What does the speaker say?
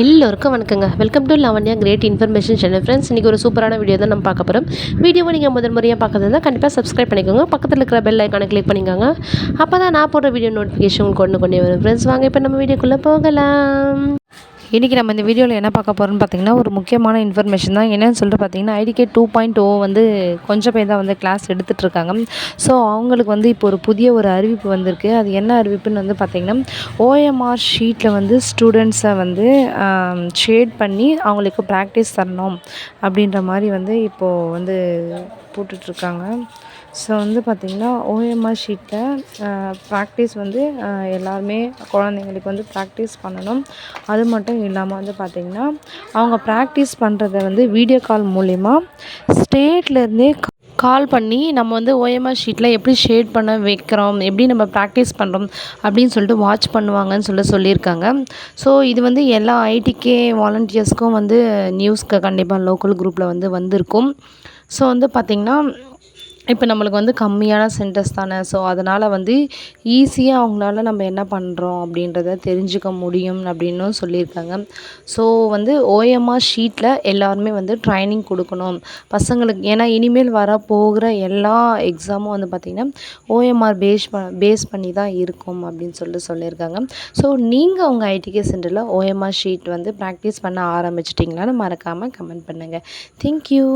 எல்லோருக்கும் வணக்கங்க. Welcome to Lavanya great information channel. Friends, இன்றைக்கி ஒரு சூப்பரான வீடியோ தான் நம்ம பார்க்க போகிறோம். வீடியோவை நீங்கள் முதல் முறையாக பார்க்கறதுனா கண்டிப்பாக சப்ஸ்கிரைப் பண்ணிக்கோங்க. பக்கத்தில் இருக்கிற பெல் ஐக்கானை கிளிக் பண்ணிக்கோங்க. அப்போ தான் நான் போடுற வீடியோ நோட்டிஃபிகேஷன் உங்களுக்கு கொண்டு வரும். ஃப்ரெண்ட்ஸ், வாங்க இப்போ நம்ம வீடியோக்குள்ளே போகலாம். இன்றைக்கி நம்ம இந்த வீடியோவில் என்ன பார்க்க போகிறோம்னு பார்த்திங்கன்னா, ஒரு முக்கியமான இன்ஃபர்மேஷன் தான். என்னென்னு சொல்லிட்டு பார்த்திங்கன்னா, ஐடிகே 2.0 வந்து கொஞ்சம் பேர் தான் வந்து கிளாஸ் எடுத்துகிட்ருக்காங்க. ஸோ அவங்களுக்கு வந்து இப்போ ஒரு புதிய ஒரு அறிவிப்பு வந்திருக்கு. அது என்ன அறிவிப்புன்னு வந்து பார்த்திங்கன்னா, ஓஎம்ஆர் ஷீட்டில் வந்து ஸ்டூடெண்ட்ஸை வந்து ஷேட் பண்ணி அவங்களுக்கு ப்ராக்டிஸ் தரணும் அப்படின்ற மாதிரி வந்து இப்போது வந்து போட்டுட்ருக்காங்க. ஸோ வந்து பார்த்திங்கன்னா, ஓஎம்ஆர் ஷீட்டில் ப்ராக்டிஸ் வந்து எல்லாருமே குழந்தைங்களுக்கு வந்து ப்ராக்டிஸ் பண்ணணும். அது மட்டும் இல்லாமல் வந்து பார்த்திங்கன்னா, அவங்க ப்ராக்டிஸ் பண்ணுறத வந்து வீடியோ கால் மூலிமா ஸ்டேட்லேருந்தே கால் பண்ணி நம்ம வந்து ஓஎம்ஆர் ஷீட்டில் எப்படி ஷேட் பண்ண வைக்கிறோம், எப்படி நம்ம ப்ராக்டிஸ் பண்ணுறோம் அப்படின்னு சொல்லிட்டு வாட்ச் பண்ணுவாங்கன்னு சொல்லியிருக்காங்க. ஸோ இது வந்து எல்லா ஐடிகே வாலண்டியர்ஸ்க்கும் வந்து நியூஸ்க்கு கண்டிப்பாக லோக்கல் குரூப்பில் வந்து வந்திருக்கும். ஸோ வந்து பார்த்திங்கன்னா, இப்போ நம்மளுக்கு வந்து கம்மியான சென்டர்ஸ் தானே. ஸோ அதனால் வந்து ஈஸியாக அவங்களால நம்ம என்ன பண்ணுறோம் அப்படின்றத தெரிஞ்சுக்க முடியும் அப்படின்னும் சொல்லியிருக்காங்க. ஸோ வந்து ஓஎம்ஆர் ஷீட்டில் எல்லாருமே வந்து ட்ரைனிங் கொடுக்கணும் பசங்களுக்கு. ஏன்னா இனிமேல் வரப்போகிற எல்லா எக்ஸாமும் வந்து பார்த்திங்கன்னா ஓஎம்ஆர் பேஸ் பண்ணி தான் இருக்கும் அப்படின்னு சொல்லியிருக்காங்க. ஸோ நீங்கள் உங்கள் ஐடிகே சென்டரில் ஓஎம்ஆர் ஷீட் வந்து ப்ராக்டிஸ் பண்ண ஆரம்பிச்சிட்டிங்களான்னு மறக்காமல் கமெண்ட் பண்ணுங்கள். தேங்க்யூ.